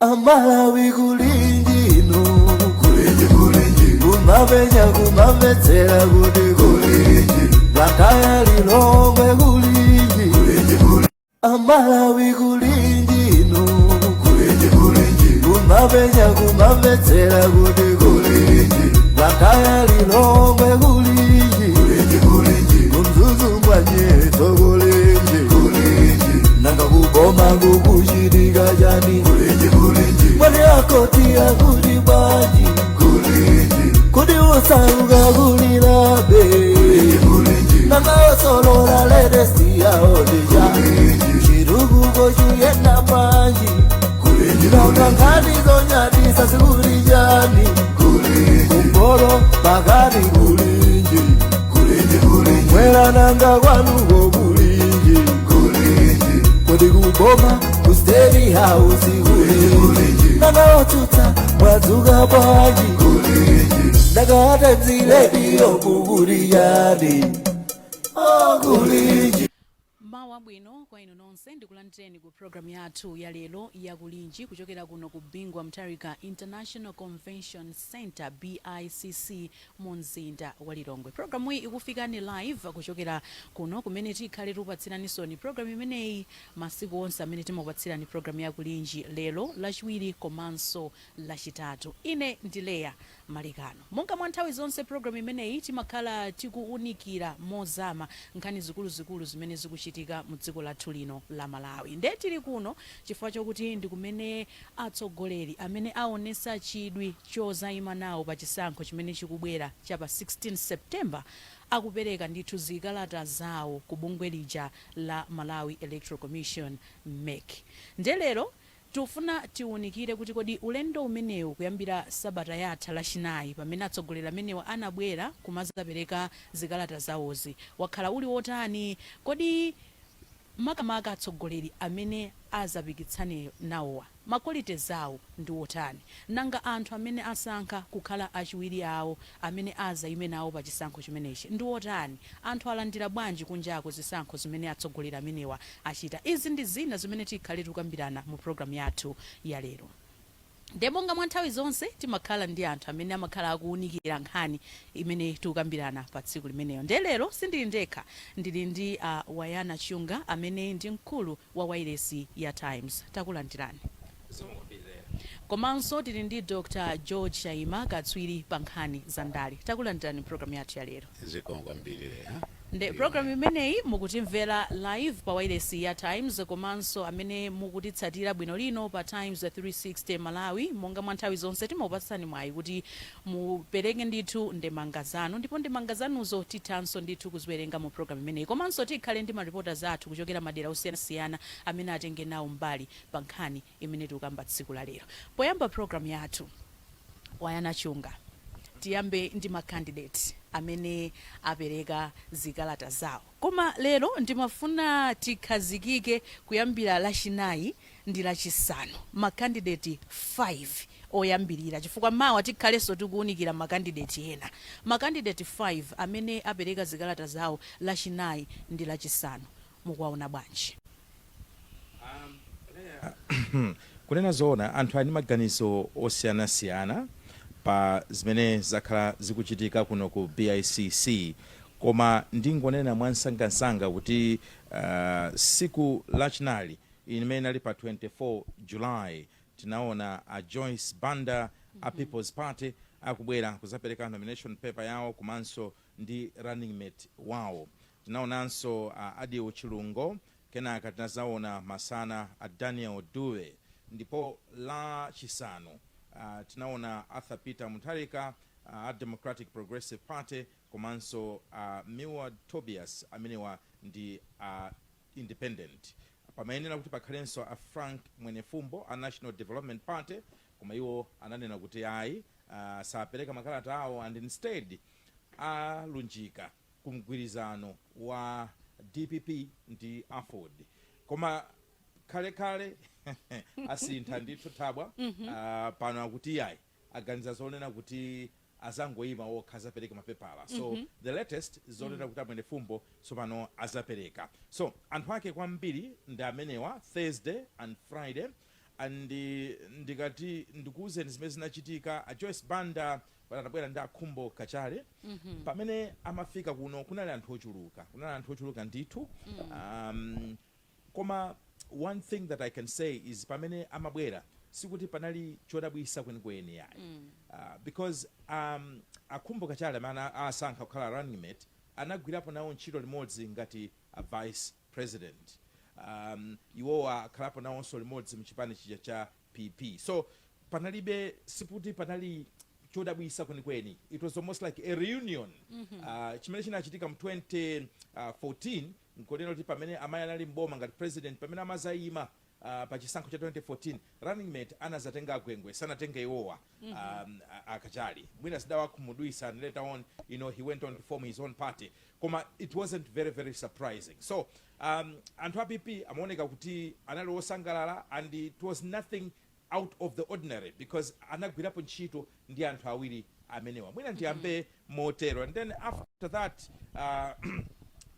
Amalawi kulinji no kulinji kumabenya kumabetsera kuti kulinji Blantyre Lilongwe kulinji Amalawi kulinji no kulinji kumabenya kumabetsera kuti kulinji Blantyre Lilongwe kulinji kumzuzu mwanyeto kulinji nanga kuboma kukuchitika chani mwani akoti akuti baji kuti usauka kulilabe nanga osolola ledesti yaodeja chirukuko chuyenda manji nanga nkhani zonyadisa sikuli chani kumbolo pakati kulinji mwera nanga kwanuko kulinji kodi kuboma kusteri house kulinji nanga otuta mwazuka bwaji nanga atemzile diyo kukuliyani kulinji. Mawa bwino kwa inu nonse ndikulandireni ku program yathu ya lero ya Kulinji kuchokera kuno ku Bingwa Mtarika International Convention Center BICC Munzinda wa Lilongwe. Program hii ikufikani live kuchokera kuno kumene tikhale tupatsiranisoni program imeneyi masiku onse amene timakupatsirani program ya Kulinji lero lachiwiri komanso lachitatu. Ine ndi Leah Malekano. Monga mwa nthawi zonse program imeneyi timakhala tikuunikira mozama nkhani zikulu zimene zikuchitika mu dziko lathu lino la Malawi. Nde tili kuno chifukwa chokuti ndi kumene atsogoleri amene aonesa chidwi chozayima nawo pa chisankho chimene chikubwera cha pa 16 September akupereka ndithu zikalata zawo ku bungwe lija la Malawi Electoral Commission MEC. Nde lero tufuna tiunikire kuti kodi ulendo umenewu kuyambira sabata yatha lachinayi pamene atsogoleri amenewa anabwera kumazapereka zikalata zawozi wakhala uli wotani, kodi makamaka atsogoleri amene azapikitsane nawowa makolite zawo ndi wotani, nanga anthu amene asankha kukhala achiwiri awo amene azayime nawo pa chisankho chimenechi ndi wotani, anthu alandira bwanji kunjako zisankho zimene atsogoleri amenewa achita. Izi ndi zina zimene tikhale tukambirana mu program yathu ya lero. Ndebonga mwa nthawi zonse timakhala ndi anthu amene amakhala akuunikira nkhani imene tukambirana pa tsiku limeneyo. Nde lero sindili ndekha, ndili ndi Bayanu Chunga amene ndi mkulu wa wailesi ya Times. Takulandirani. Komanso tili ndi Dr John Chaima katswiri pa nkhani za ndale. Takulandirani program yathu ya lero. Nde program imeneyi mukutimvera live pa wailesi ya Times komanso amene mukutitsatira bwino lino pa Times 360 Malawi. Monga mwa nthawi zonse timakupatsani mwayi kuti mupereke ndithu ndemanga zanu, ndipo ndemanga zanuzo tithanso ndithu kuziwerenga mu program imeneyi. Komanso tikhale ndi maripota athu kuchokera madera osiyanasiyana amene atenge nawo mbali pa nkhani imene tikukamba tsiku la lero. Poyamba program yathu Bayanu Chunga, tiyambe ndi makandidate amene apereka zikalata zawo. Koma lero ndimafuna tikhazikike kuyambira lachinayi ndi lachisanu, makandidate 5 oyambirira chifukwa mawa tikhalenso tikuunikira makandidate ena. Makandidate 5 amene apereka zikalata zawo lachinayi ndi lachisanu mukuwaona bwanji? Kunena zoona anthu ali maganizo osiyanasiyana pa zimene zakhala zikuchitika kuno ku BICC, koma ndingonena mwansangasanga kuti siku lachinali imene ali pa 24 July tinaona a Joyce Banda a People's Party akubwera kuzapereka nomination paper yawo komanso ndi running mate wawo. Tinaonanso Adi Uchilungo, kenaka tinazaona masana a Daniel Duwe, ndipo la chisanu tinaona Arthur Peter Mutharika Democratic Progressive Party komanso Miwa Tobias amenewa ndi independent. Pamayenera kuti pakhalenso a Frank Mwenefumbo a National Development Party, koma iwo ananena kuti ayi sapereka makalata awo and instead alunjika kumgwirizano wa DPP ndi Afford. Koma kale asintha ndithu thabwa pano akuti yayi aganiza zonena kuti azangoyima okha azapereka mapepala. So the latest zonena kuti Mwenefumbo sopano azapereka. So anthu ake kwambiri ndi amenewa Thursday and Friday ndikati ndikuwuzeni zimene zinachitika a Joyce Banda anabwera ndi akhumbo kachale pamene amafika kuno kunali anthu ochuluka ndithu koma one thing that I can say is pamene amabwera sikuti panali chodabwisa kwenikweni yayi because akhumbo kachale amene asankha kukhala running mate anagwirapo nawo ntchito limodzi ngati a vice president iwowa akhalapo nawonso limodzi mchipani chija cha PP so panalibe siputi panali chodabwisa kwenikweni. It was almost like a reunion. Chimene chinachitika mu 2014 nkonena kuti pamene amayi anali mboma ngati president pamene amazayima pa chisankho cha 2014 running mate anazatenga agwengwe sanatenge iwowa akachali mwina sidawa kumudwisa and later on he went on to form his own party koma it wasn't very very surprising so anthu a PP amaoneka kuti anali osangalala and it was nothing out of the ordinary because anagwirapo ntchito ndi anthu awiri amenewa mwina ndiyambe motero and then after that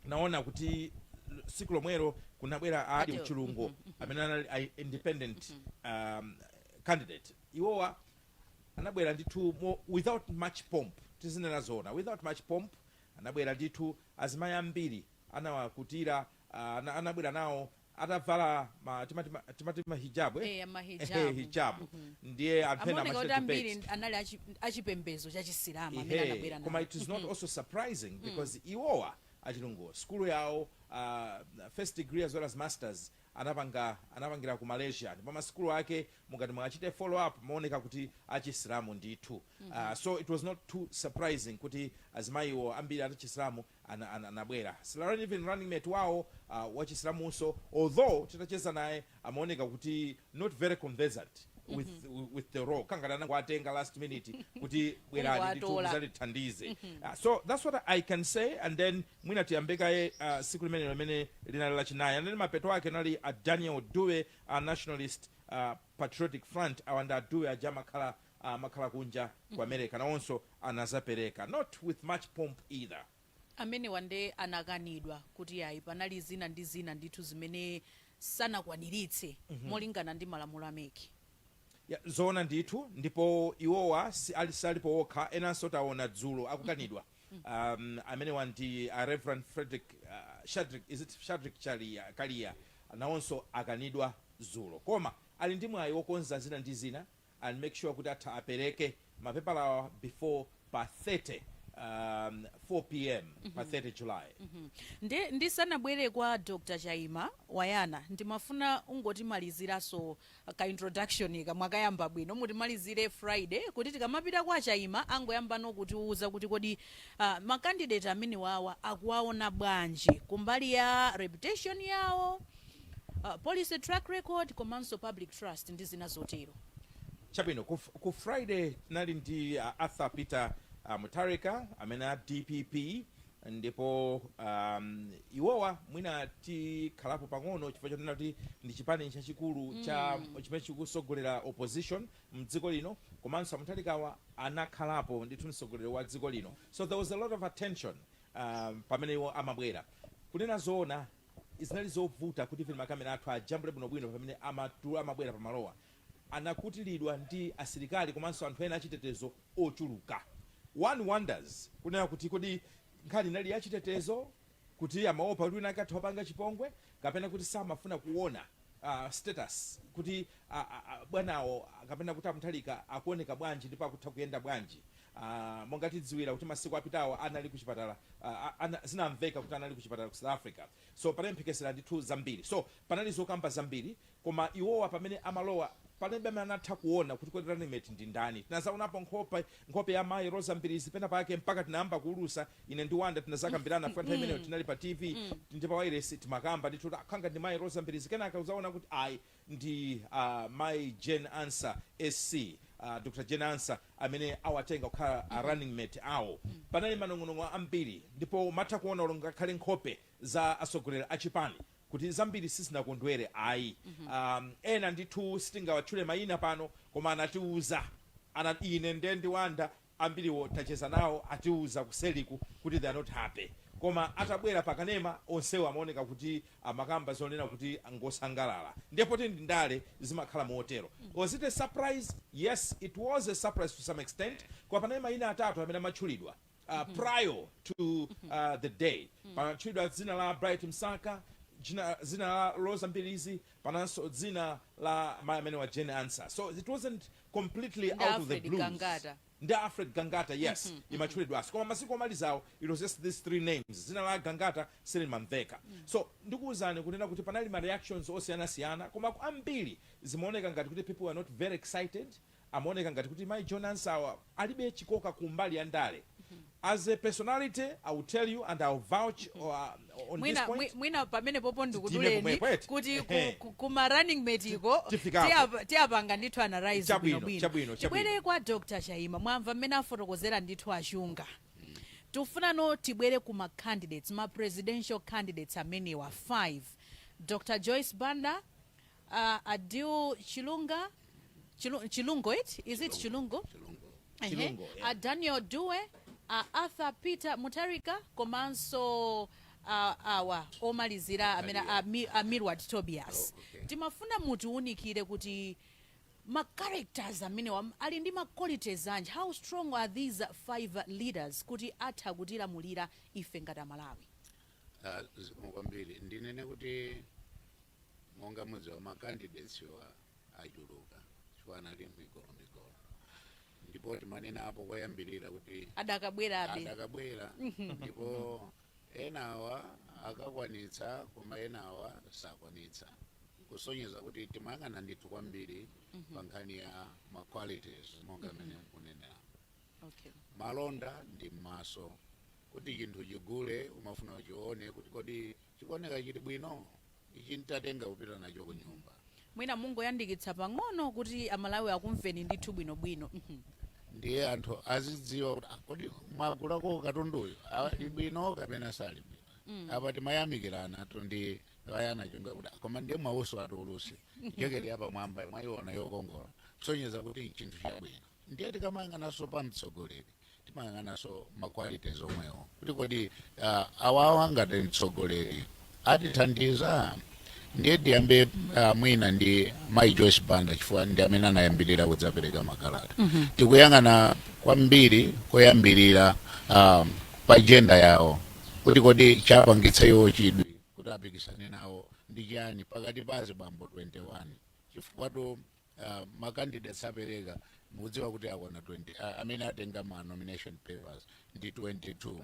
naona kuti siku lomwero kunabwera ali uchulungo amene anali independent candidate iwowa anabwera ndithu without much pomp tizinena zona without much pomp anabwera ndithu azimayi ambiri anawakutira anabwera nawo atavala timati mahijabu hijabu ndiye antena ambiri anali achipembezo cha Chisilamu amene anabwera nawo koma it is not also surprising because iwowa achilungu skulu yawo first degree as well as masters anapangira ku Malaysia ndipo maskulu ake mungati mwachite follow up maoneka kuti achisilamu ndithu so it was not too surprising kuti azimayiwo ambiri achisilamu anabwera silari even running mate wawo wachisilamunso although titacheza naye amaoneka kuti not very conversant with the role kangana nangu atenga last minute kuti bwerani ndituzalithandize so that's what I can say and then mwina tiyambekaye siku limene linali lachinayi and then mapeto ake nali a Daniel Dube a nationalist patriotic front awanda Dube aja makhala kunja ku America nawonso anazapereka not with much pomp either amene wande anakanidwa kuti yayi panali zina ndi zina ndithu zimene sanakwaniritse molingana ndi malamulo ameki zona ndithu ndipo iwowa salipo wokha enanso taona dzulo akukanidwa amene wanti Reverend Frederick Shadrack Kalia nawonso akanidwa dzulo koma ali ndi mwayi wokonza zina ndi zina and make sure kuti atha apereke mapepala before pa 30 4 p.m. pa 30 July ndisanabwere kwa Dr Chaima wayana ndimafuna ungotimaliziraso ka introduction kamwakayamba bwino mutimalizire Friday kuti tikamapita kwa Chaima angoyamba nokutiuza kuti kodi makandidate amene wawa akuwaona bwanji kumbali ya reputation yawo policy track record komanso public trust ndi zina zotero chabwino ku Friday tinali ndi Arthur Peter Mutarika amene DPP ndipo iwowa mwina tikhalapo pang'ono chifukwa chonena kuti ndi chipani chachikulu cha chimene chikusogolera opposition mdziko lino komanso Mutarikawa anakhalapo ndithu mtsogoleri wa dziko lino so there was a lot of attention pamene iwo amabwera kunena zoona izinali zovuta kuti ife makamera athu ajambule bwinobwino pamene amabwera pamalowa anakutilidwa ndi asilikali komanso anthu ena achitetezo ochuluka one wonders kunena kuti kodi nkhani inali yachitetezo kuti amaopa kuti nakatha wapanga chipongwe kapena kuti samafuna kuona status kuti bwanawo kapena kuti Mutarika akuoneka bwanji ndipo akutha kuyenda bwanji monga tidziwira kuti masiku apitawo anali kuchipatala zinamveka kuti anali kuchipatala ku South Africa so panali mphekesera ndithu zambiri so panali zokamba zambiri koma iwowa pamene amalowa panebe anatha kuona kuti kodi running mate ndi ndani tinazaonapo nkhope ya mayi Rosa Mbirizi pena pake mpaka tinayamba kuulusa ine ndi Wanda tinazakambirana fanta imene tinali pa TV ndipo wireless timakamba ndithu akhanga ndi mayi Rosa Mbirizi kenaka uzaona kuti ayi ndi mayi Jane Answer SC Dr John Chaima amene awatenga kukhala running mate awo panali manong'onong'o ambiri ndipo matha kuona ulonga khale nkhope za asogoleri achipani kuti zambiri sizinakondwere ayi ena ndithu sitingawatchule mayina pano koma anatiuza ine ndi Wanda ambiriwo tacheza nawo atiuza kuseliku kuti they are not happy koma atabwera pakanema onsewo amaoneka kuti amakamba zonena kuti ngosangalala, ndipo ndi ndale zimakhala motero. Was it a surprise? Yes, it was a surprise to some extent. Kwa panema ina atatu amene amatchulidwa prior to the day. Panatchulidwa dzina la Bright Msaka, zina la Rosa Mbirizi, pananso dzina la amene wa Jane Answer. So it wasn't completely out of the blues. Ndi Alfred Gangata, yes, imachulidwa. Koma masiku omalizawo, it was just these three names. Zina la Gangata, Selman Mveka. So ndikuwuzani kunena kuti panali ma reactions osiyana-siyana, koma ambiri zimaoneka ngati kuti people were not very excited. Amaoneka ngati kuti my John Answer alibe chikoka kumbali ya ndale. As a personality, I will tell you and I will vouch on this point. Mwina pamene popo ndikuduleni kuti kuma running mate iko tiapanga ndithu analyze bwino. Tibwere kwa Dr Chaima, mwamva mmene afotokozera ndithu achunga. Tufuna no tibwere kuma candidates, ma presidential candidates amenewa 5. Dr Joyce Banda, Adil Chilungo, is it Chilungo? Chilungo, yeah. Daniel Due, Arthur Peter Mutarika, komanso awa omalizira amena Mirwad Tobias. Timafuna mutu unikire kuti ma characters amene ali ndi ma qualities anje. How strong are these 5 leaders kuti atha kutira mulira ife ngati Malawi? Kwambiri ndinene kuti monga mudzi wa ma candidates wa achuluka chifana limbiko ndipo timanena apo koyambirira kuti adakabwera ndipo enawa akakwanitsa koma enawa sakwanitsa, kusonyeza kuti timayang'ana ndithu kwambiri pa nkhani ya ma qualities monga amene kunenera. Malonda ndi m'maso, kuti chinthu chigule umafuna uchione kuti kodi chikuoneka chili bwino, ichi ntatenga kupita nacho ku nyumba. Mwina mungoyandikitsa pang'ono kuti Amalawi akumveni ndithu bwinobwino. Ndiye anthu azidziwa kuti kodi mwagulako katunduyo ali bwino kapena sali bwino. Apa timayamikirana ndi Leah Chunga kuti koma ndiye mwauso atulusi jeketi apa mwamba mwayiona yokongola, kusonyeza kuti chinthu chabwino. Ndiye tikamayang'anaso pa mtsogoleri timayang'anaso ma qualities omwewo kuti kodi awawa ngati mtsogoleri atithandiza. Ndiye tiyambe mwina ndi my Joyce Banda chifukwa ndi amene anayambirira kudzapereka makalata. Tikuyang'ana kwambiri koyambirira pa agenda yawo kuti kodi chapangitsa iwo chidwi kuti apikisane nawo ndi chani pakati pa azibambo 21 chifukwa to ma candidates apereka mudziwa kuti akona 20 amene atenga ma nomination papers ndi 22.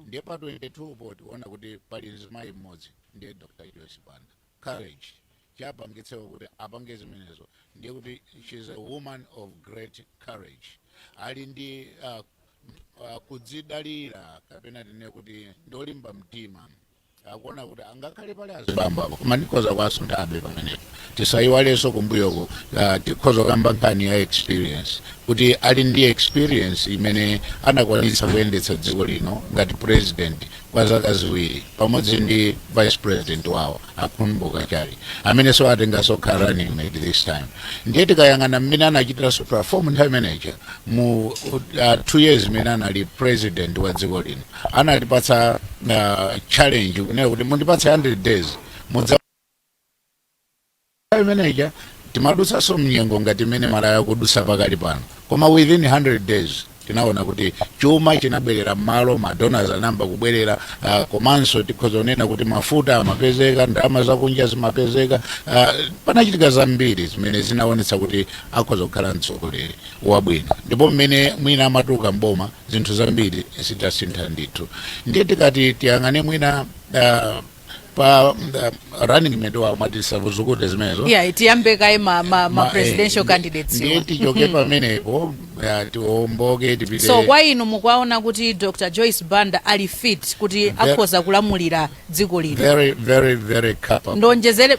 Ndiye pa 22 po tiona kuti pali mzimayi mmodzi ndiye Dr Joyce Banda. Courage chapangitsewo kuti apange zimenezo ndiye kuti she's a woman of great courage. Ali ndi kudzidalira kapena tine kuti ndolimba mtima, akuona kuti angakhale pali azibambo apo koma ndikhoza kwasundabe pamenepo. Tisayiwalenso kumbuyoko tikhoza kamba nkhani ya experience kuti ali ndi experience imene anakwanitsa kuyendetsa dziko lino ngati president kwa zaka ziwiri pamodzi ndi vice president wawo akhumbuka chali amene so atengaso khala running mate this time. Ndiye tikayang'ana mmene anachitaso perform nthawi imeneja mu 2 years imene anali president wa dziko lino, anatipatsa challenge kunena kuti mundipatse 100 days mudza imeneja timadusa so mnyengo ngati imene Malawi akudusa pakali pano, koma within 100 days tinaona kuti chuma chinabwerera m'malo, madonors anamba kubwerera, komanso tikhoza kunena kuti mafuta amapezeka, ndalama zakunja zimapezeka, panachitika zambiri zimene zinaonetsa kuti akhoza kukhala mtsogoleri wabwino. Ndipo mmene mwina amatuka mboma zinthu zambiri zitasintha ndithu. Ndiye tikati tiyang'ane mwina pa running mate wa matisavuzukude zimenezo tiyambe kaye ma presidential candidates ndiye tichoke pamenepo tiomboke tipite. So kwa inu mukwaona kuti Dr Joyce Banda ali fit kuti akhoza kulamulira dziko lino? Very capable. Ndonjezere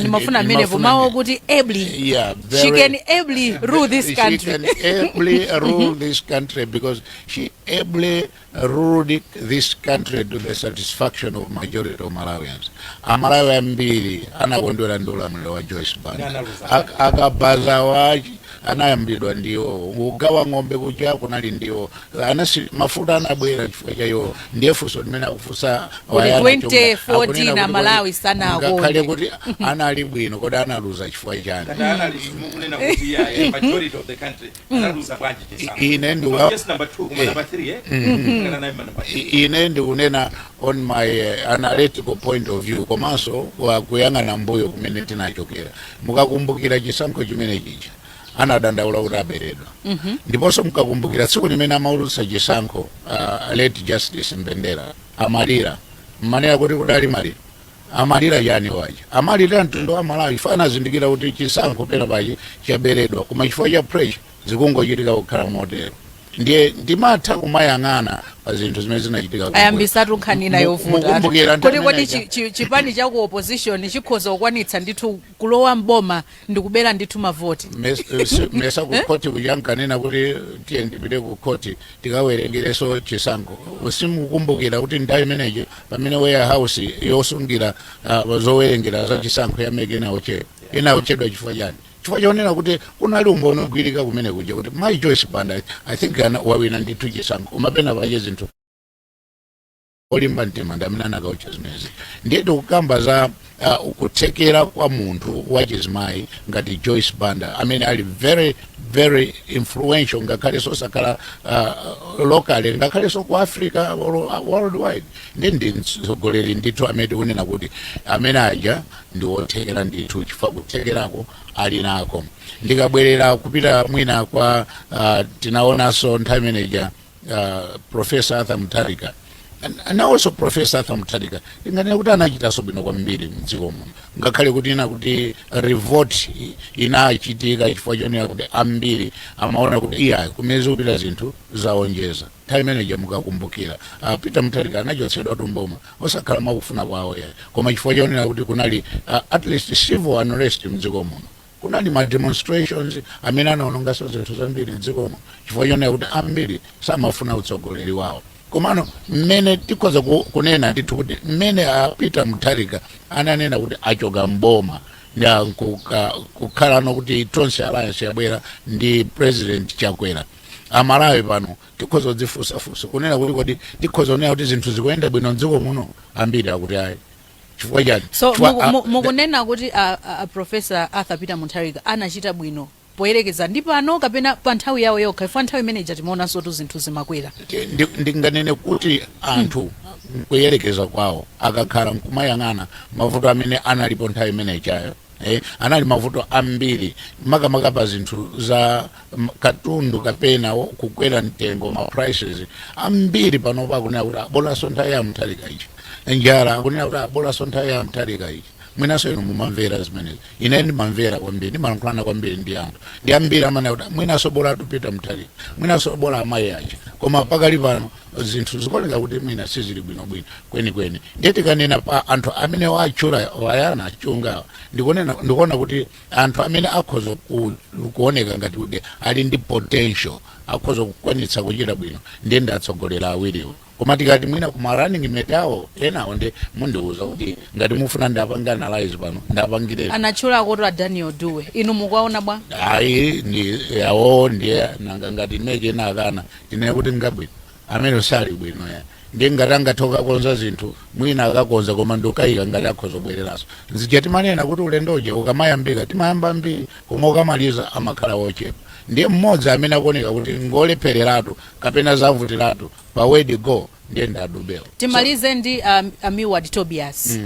nimafuna menevo mawo kuti she can ably rule this country. She can ably rule this country because she ably ruled this country to the satisfaction of majority of Malawians. Amalawi ambiri anakondwera ndi ulamuliro wa Joyce Banda, akabaza wa anayambidwa ndiwo, kugawa ng'ombe kuja kunali ndiwo, mafuta anabwera chifukwa chayo. Ndiye funso limene akufunsa Bayanu 2014 na Malawi sana ngakhale kuti anali bwino kodi analuza chifukwa chani. Ine ndikunena on my analytical point of view, komanso kuyang'ana mbuyo kumene tinachokera. Mukakumbukira chisankho chimene chicha anadandaula kuti aberedwa, ndiponso mukakumbukira tsiku limene amaulutsa chisankho late Justice Mbendera amalira mmanena kuti kudali malira amalira chani waja, amalira mtundu wa Malawi fana zindikira kuti chisankho pena pachi chaberedwa, koma chifukwa cha pressure zikungochitika kukhala motero. Ndiye ndimatha kumayang'ana pa zinthu zimene zinachitika. Ayambisatu nkhani yovuta kuti chipani cha ku opposition chikhoza kukwanitsa ndithu kulowa mboma ndikubera ndithu mavoti. Mesa ku koti kuyankanena kuti tiye ndipite ku koti tikawerengereso chisankho. Simukumbukira kuti nthawi imeneyo pamene warehouse yosungira zowerengera za chisankho yameke inaochedwa chifukwa chani. Chifukwa chaonera kuti kunali umboni ogwirika kumene kuja kuti my Joyce Banda I think wawina ndithu chisankho umapena pache zinthu olimba mtima ndamene anakaucha zimezi. Ndiye tikukamba za kuthekera kwa munthu wachizimayi ngati Joyce Banda amene ali very very influential ngakhale sosakhala locally ngakhale so ku Africa worldwide. Ndiye nditsogoleri ndithu amene tikunena kuti amene aja ndi othekera ndithu chifukwa kuthekerako ali nako. Ndikabwerera kupita mwina kwa tinaonanso nthawi imeneja Professor Arthur Mutharika. And also Professor Arthur Mutharika inganena kuti anachitaso bwino kwambiri mdziko muno, ngakhale kuti ina kuti revolt inachitika chifukwa chonera kuti ambiri amaona kuti iya kumezi kupita zinthu zaonjeza. Nthawi imeneja mukakumbukira Peter Mutharika anachotsedwa tumboma osakhala makufuna kwawo ya, koma chifukwa chonera kuti kunali at least civil unrest mdziko muno, kunali ma demonstrations amene anaonongaso zinthu zambiri mdziko muno chifukwa chonera kuti ambiri samafuna utsogoleri wawo. Komano mmene tikhoza kunena ndithu kuti mmene Peter Mutharika ananena kuti achoka mboma ya kukhala nokuti Tonse Alliance yabwera ndi President Chakwera, Amalawi pano tikhoza kudzifunsafunsa kunena kuti kodi tikhoza kunena kuti zinthu zikuyenda bwino mdziko muno, ambiri akuti ayi. Chifukwa chani? So mukunena kuti Professor Arthur Peter Mutharika anachita bwino poyerekeza ndi pano kapena pa nthawi yawo yokha, ifuna nthawi imeneja timaonanso tu zinthu zimakwera. Ndinganene kuti anthu kuyerekeza kwawo akakhala nkumayang'ana mavuto amene analipo nthawi imenejayo, anali mavuto ambiri makamaka pa zinthu za katundu kapena kukwera mtengo ma prices ambiri pano pakunena kuti abolaso nthawi ya Mutharika ichi, njala akunena kuti abolaso nthawi ya Mutharika ichi. Mwinaso inu mumamvera zimenezi, ine ndimamvera kwambiri, ndimalankhulana kwambiri ndi anthu, ndi ambiri amanena kuti mwinaso bola Peter Mutharika, mwinaso bola amayi aja, koma pakali pano zinthu zikuoneka kuti mwina sizili bwinobwino kwenikweni. Ndiye tikanena pa anthu amene wachula Bayanu Chunga, ndikuona kuti anthu amene akhoza kuoneka ngati kuti ali ndi potential akhoza kukwanitsa kuchita bwino ndiye ndatsogolera awiriwo. Koma tikati mwina kuma running mate awo enawo ndi mundiuza kuti ngati mufuna ndapanga analyze pano ndapangire. Anachula kuti Daniel Duwe inu mukuwaona bwa? Ayi ndi yawo ndiye nanga ngati meke nakana ndine kuti ngabwino amene sali bwino ya ndiye ngati angathoka konza zinthu mwina akakonza koma ndokayika ngati akhoza kubwereraso. Nzijati manena kuti ulendoje ukamayambika timayamba mbiri koma ukamaliza amakhala wochepa. Ndiye mmodzi amene akuoneka kuti ngolephereratu kapena zavutiratu pa way to go ndiye ndadubelo. Timalize ndi Amiward Tobias.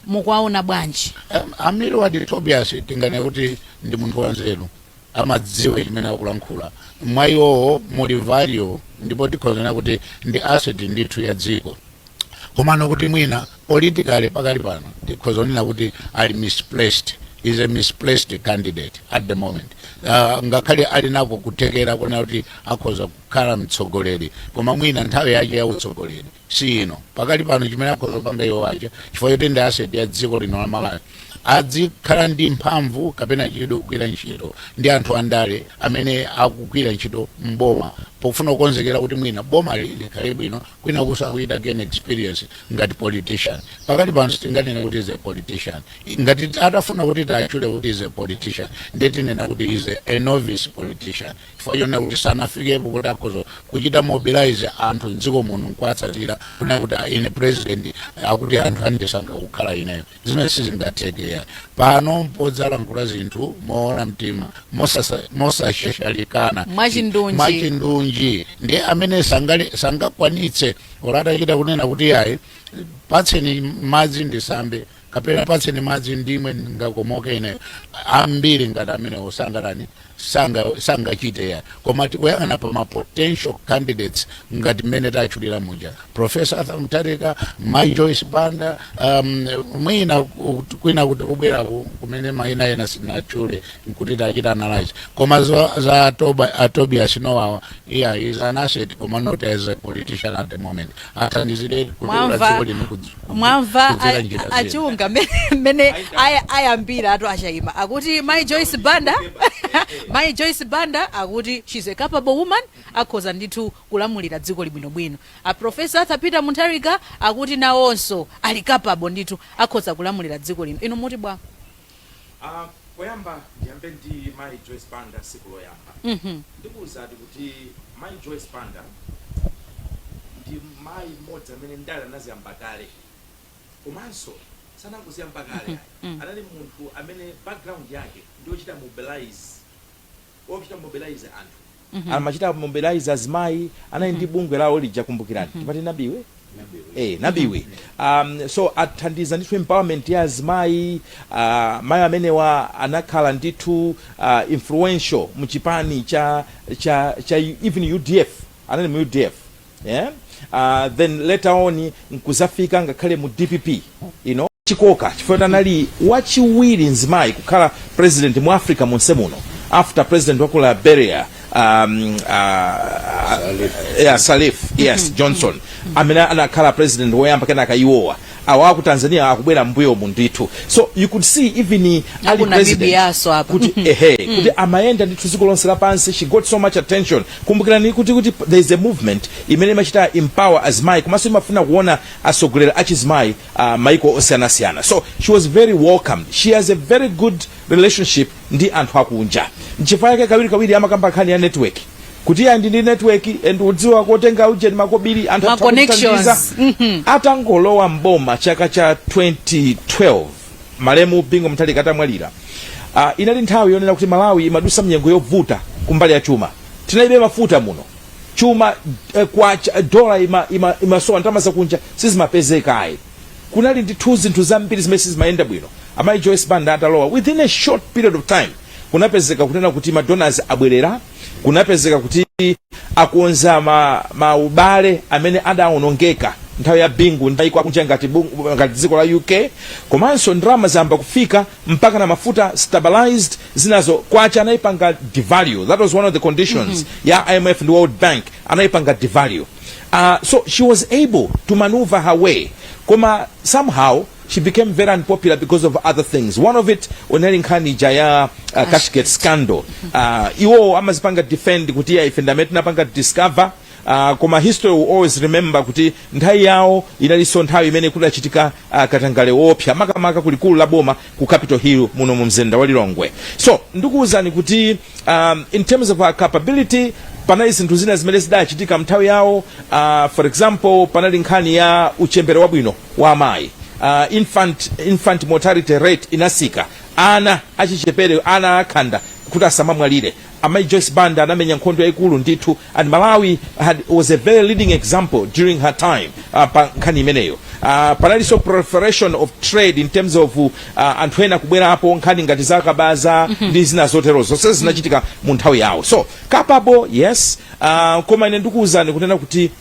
Mukuwaona bwanji? Amiward Tobias tingane kuti ndi munthu wanzeru, amadziwa chimene akulankhula, mwayiwo muli value ndipo tikhozana kuti ndi asset ndithu ya dziko. Komano kuti mwina politically pakali pano tikhozonena kuti ali misplaced, is a misplaced candidate at the moment. Ngakhale ali nako kuthekera kuna kuti akhoza kukhala mtsogoleri, koma mwina nthawi yake ya utsogoleri si ino pakali pano chimene akhoza panga iwo aja chifukwa choti ndi asset ya dziko lino la Malawi. adzikhala ndi mphamvu kapena chidwi kugwira ntchito ndi anthu andale amene akugwira ntchito mboma pofuna kukonzekera kuti mwina boma likhale bwino kwina kusakuita gain experience ngati politician. Pakati pano sitinganena kuti is a politician, ngati atafuna kuti tachule kuti is a politician ndetinena kuti is a novice politician chifukwa yona kuti sanafikepo kuti akhoza kuchita mobilize anthu mdziko muno nkuwatsatira kuna kuti ine president akuti anthu andisankha kukhala ineyo. Zimene sizingatheke pano mpodzalangula zinthu moona mtima mosashashalikana mwachindunji ndi amene sangakwanitse atachita kunena kuti yayi patseni madzi ndisambe kapena patseni madzi ndimwe ngakomoke ineyo. Ambiri ngati amene osangalani sangachite ya koma tikuyang'ana pa ma potential candidates ngati mmene tachulira muja Professor Arthur Mutharika, Mai Joyce Banda, mwina kwina kuti kubwera kumene maina ena sinachule kuti tachita analyze koma za Tobias Nowawa is an asset koma not as a politician at the moment. Athandizire mwamva achunga mene ayambira atu achaima akuti Mai Joyce Banda Mai Joyce Banda akuti she's a capable woman akhoza ndithu kulamulira dziko libwinobwino. A Professor Arthur Peter Mutharika akuti nawonso ali capable ndithu akhoza kulamulira dziko lino. Ino muti bwa poyamba ndiyambe ndi Mai Joyce Banda siku loyamba ndikuwuzati kuti Mai Joyce Banda ndi mayi mmodzi amene ndali anaziyamba kale komanso sanangoziyamba kale anali munthu amene background yake ndiochita mobilize anthu amachita mobilize azimayi anali ndi bungwe lawo lija kumbukirani tipati nabiwe so athandiza ndithu empowerment ya azimayi mayi amenewa anakhala ndithu influential muchipani cha even UDF anali mu UDF then later on nkuzafika ngakhale mu DPP chikoka chifukwa anali wachiwiri mzimayi kukhala president mu Africa monse muno after president wa Liberia Salif Johnson amene anakhala president woyamba kana akayiwowa awa ku Tanzania akubwera mbuyo mundithu. So you could see even ali president kuti kuti amayenda ndithu dziko lonse lapansi. She got so much attention. Kumbukirani kuti there is a movement imene machita empower azimayi komanso imafuna kuona asogolera achizimayi maiko osiyanasiyana. So she was very welcomed. She has a very good relationship ndi anthu akunja. Nchifukwa yake kawiri amakamba nkhani ya network kuti andi ndi network and udziwa kotenga ujeni makobiri anthu athandiza atangolowa mboma chaka cha 2012 malemu Bingu Mutharika atamwalira. Inali nthawi yonena kuti Malawi imadusa mnyengo yovuta kumbali ya chuma. Tinaibe mafuta muno chuma kwa dola imasowa ndalama zakunja sizimapezeka ayi. Kunali ndithu zinthu zambiri zimene sizimayenda bwino. Mai Joyce Banda atalowa within a short period of time kunapezeka kunena kuti madonors abwerera, kunapezeka kuti akuonza maubale amene adaonongeka nthawi ya Bingu ndaiko akunja ngati dziko la UK komanso ndalama zamba kufika mpaka na mafuta stabilized zinazo kwacha anaipanga devalue. That was one of the conditions ya IMF and World Bank anaipanga devalue. So she was able to maneuver her way koma somehow she became very unpopular because of other things. One of it, nkhani jaya Cashgate scandal. Iwo amazipanga defend kuti ya ifendamenti napanga discover. Koma history will always remember kuti nthawi yawo inaliso nthawi imene kudachitika katangale wopya makamaka kulikulu la boma ku Capitol Hill muno mu mzinda wa Lilongwe. So ndikuwuzani kuti in terms of her capability panali zinthu zina zimene zidachitika mnthawi yawo. For example, panali nkhani ya uchembere wabwino wa amayi. Infant mortality rate inasika. Ana achichepere ana akhanda kuti asamamwalire. Mai Joyce Banda anamenya nkhondo yaikulu ndithu and Malawi was a very leading example during her time pa nkhani imeneyo. Panaliso proliferation of trade in terms of anthu ena kubwera apo nkhani ngati zakabaza ndi zina zoterozo zonse zinachitika mu nthawi yawo. So capable, yes, koma ine ndikuwuzani kunena kuti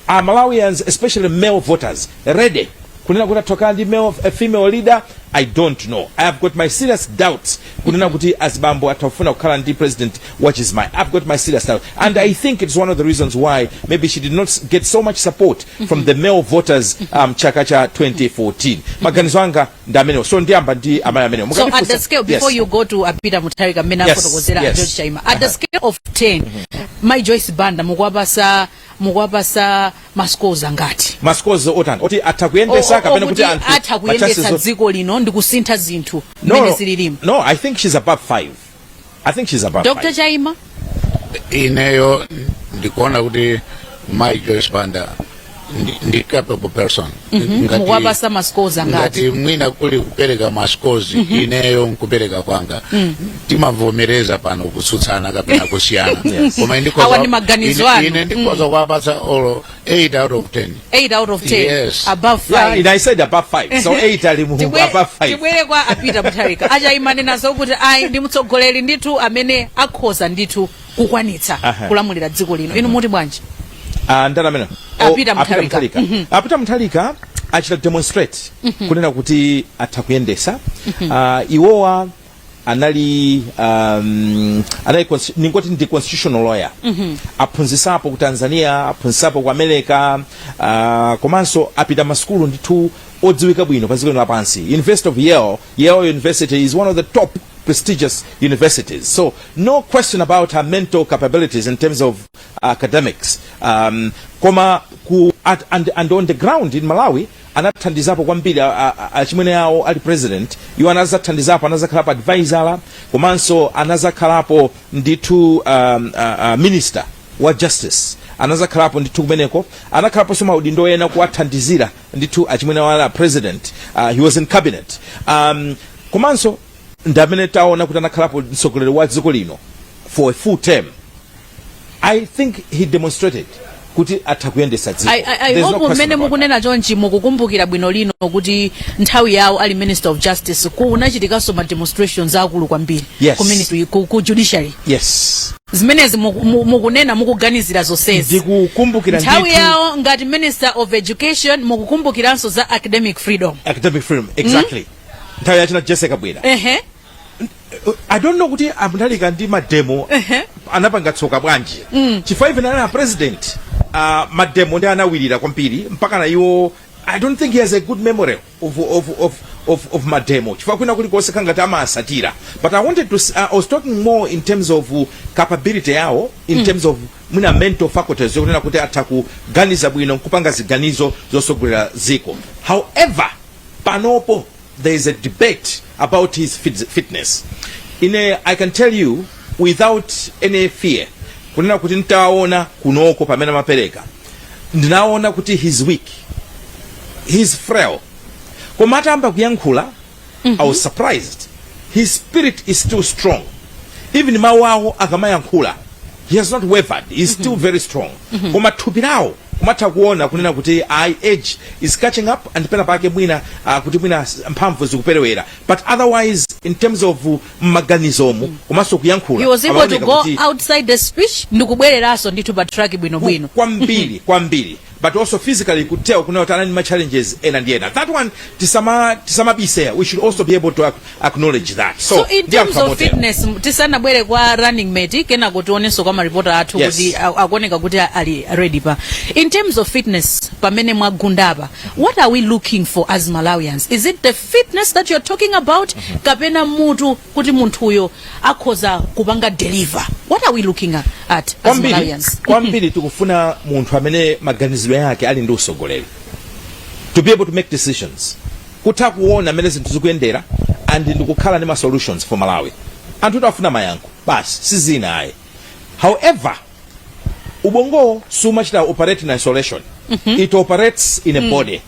Malawians, especially male voters, ready kunena kuti athoka ndi a female leader, I don't know. I have got my serious doubts kunena kuti azibambo atafuna kukhala ndi president which is mine. I've got my serious doubts, and I think it's one of the reasons why maybe she did not get so much support from the male voters chaka cha 2014. Maganizo anga ndamene so ndiyamba ndi amaya amene. So at the scale, before you go to Peter Mutharika, mena fotokozera George Chaima, at the scale of 10, my Joyce Banda mukwabasa mascores angati? Mascores otani oti atakuyendesa kapena kuti atakuyendesa dziko lino ndikusintha zinthu no, zililimu. No, I think she's above 5. I think she's above Dr. 5. Chaima? Ineyo ndikuona kuti my Joyce Banda ndi capable person. Mukwabasa mascores angati? Ngati mwina kuli kupereka mascores, ineyo nkupereka kwanga. Timavomereza pano kutsutsana kapena kusiyana. Koma Awa ni maganizo anu. Ine ndikoza kwapasa 8 out of 10. 8 out of 10. Yes. Above 5. Yeah, and I said above 5. So 8 alimu above 5. Tibwere kwa Peter Mutharika. Achaima nenazo kuti ai ndi mutsogoleri ndithu amene akhoza ndithu kukwanitsa kulamulira dziko lino. Inu muti bwanji? Ndana mena. Peter Mutharika. Peter Mutharika achita demonstrate kunena kuti atakuyendesa. Iwowa anali ningoti ndi constitutional lawyer. Aphunzisapo ku Tanzania, aphunzisapo ku America, komanso apita maskulu ndithu odziwika bwino pa dziko lapansi. University of Yale University is one of the top prestigious universities. So no question about her mental capabilities in terms of academics. And on the ground in Malawi, anathandizapo kwambiri achimwene yawo ali president, iwo anazathandizapo, anazakhalapo advisor, komanso anazakhalapo ndithu minister wa justice, anazakhalapo ndithu kumeneko, anakhalapo soma udindo ena kuwathandizira ndithu achimwene wala president. He was in cabinet. Komanso ndamene taona kuti anakhalapo mtsogoleri wa dziko lino for a full term. I think he demonstrated kuti atakuyendesa dziko. I hope mmene mukunena chonchi mukukumbukira bwino lino kuti nthawi yawo ali Minister of Justice kunachitikanso ma demonstrations akulu kwambiri ku ministry ku judiciary. Yes. Zimenezi mukunena mukuganizira zonsezi. Ndikukumbukira ndithu. Nthawi yawo ngati Minister of Education mukukumbukiranso za academic freedom. Academic freedom, exactly. Nthawi yachina Jessica Bwira. I don't know kuti Mutharika ndi mademo anapanga tsoka bwanji. Chifukwa even ana president mademo ndi anawirira kwambiri mpaka na iwo I don't think he has a good memory of mademo. Chifukwa kuna kuli konse kangati amasatira. But I wanted to I was talking more in terms of capability yao, in terms of mwina mental faculties yokunena kuti atakuganiza bwino kupanga ziganizo zosogolera ziko. However, panopo there is a debate about his fitness. I can tell you without any fear, kunena kuti nitaona kunoko pamene mapereka, ndinaona kuti he's weak, he's frail. Komata amba kuyankhula, I was surprised. His spirit is still strong. Even mawawo akamayankhula, he has not wavered. He's still very strong. Koma thupirawo kumata kuona kunena kuti age is catching up and pena pake mwina kuti mwina mphamvu zikuperewera. But otherwise in terms of maganizomu kumaso kuyankhula, he was able to go outside the speech ndikubwereraso ndithu pa track bwino kwambiri. But also physically could tell kuna utana ma challenges ena ndi ena. That one tisama bise, we should also be able to acknowledge that. So in terms of fitness tisana bwere kwa running mate kena kutionenso kwa reporter athu kuti akuoneka kuti ali ready pa. In terms of fitness pamene mwagundaba, what are we looking for as Malawians? Is it the fitness that you're talking about? Kapena mutu kuti munthu uyo akhoza kupanga deliver? What are we looking at as Malawians? Kwambiri tikufuna munthu amene maganiziro yake ali ndi usogoleri, to be able to make decisions, kutha kuona amene zinthu zikuyendera and ndikukhala ndi ma solutions for Malawi. Anthu tafuna mayankho basi sizina ayi. However, ubongo sumachita operate in isolation. It operates in a body.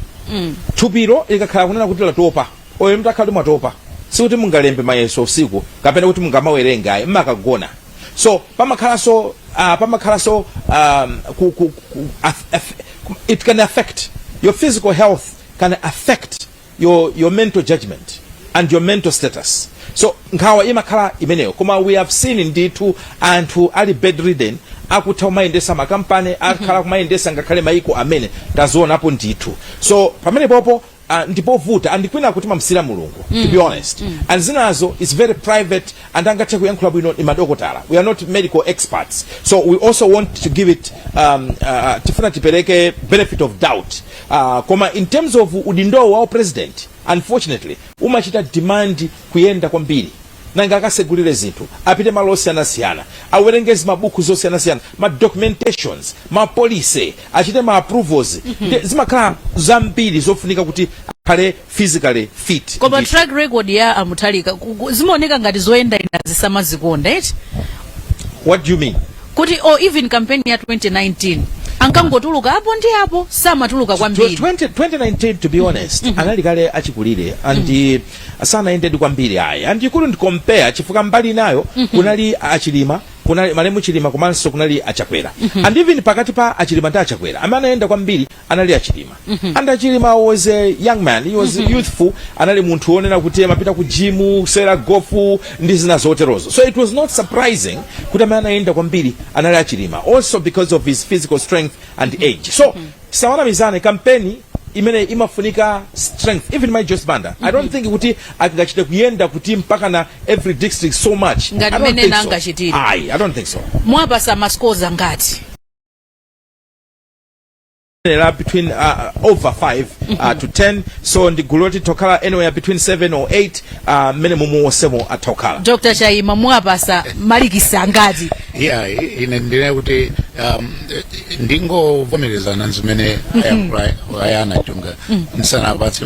Tupiro likakhala kunena kuti latopa oyo mtakhala mwatopa, sikuti mungalembe mayeso usiku kapena kuti mungamawerenga ayi mmakagona. So pamakhalaso it can affect your physical health, can affect your mental judgment and your mental status. So nkhawa imakhala imeneyo. Koma we have seen ndithu anthu ali bedridden akutha kumayendesa makampani akhala kumayendesa ngakhale maiko amene taziona apo ndithu. So pamene popo ndipovuta andikwina kuti mamsira mulungu to be honest and zinazo is very private and angathe kuyankhula bwino imadokotala. We are not medical experts, so we also want to give it tifuna tipereke benefit of doubt koma in terms of udindo wa president unfortunately umachita demand kuyenda kwambiri nanga akasegulire zinthu apite malo osiyanasiyana awerengezi mabuku zosiyanasiyana ma documentations ma police achite ma approvals zimakhala zambiri zofunika kuti akhale physically fit. Koma track record ya Mutharika zimaoneka ngati zoyenda ina zisamazikonda eti. What do you mean? Kuti or even campaign ya 2019 ankangotuluka hapo ndi hapo samatuluka kwambiri. 2019 to be honest anali kale achikulire and asana ended kwambiri ayi and you couldn't compare chifuka mbali nayo kunali achilima kunali malemu chilima komanso kunali achakwera and even pakati pa achilima ndi achakwera amene anaenda kwambiri anali achilima and achilima was a young man, he was youthful, anali munthu onena kuti amapita ku gym sera gofu ndi zina zoterozo, so it was not surprising kuti amene anaenda kwambiri anali achilima also because of his physical strength and age. So sawana mizane kampeni imene imafunika strength. Even my Joyce Banda I don't think kuti akachita kuyenda kuti mpaka na every district so much. I don't think so. Mwapasa mascoza ngati between over 5 to 10, so ndi guloti tokala anywhere between 7 or 8 minimum or 7 atokala. Dr Chaima mwapasa malikisa ngati ine ndine kuti ndingo vomerezana zimene ayana chunga nsana apatse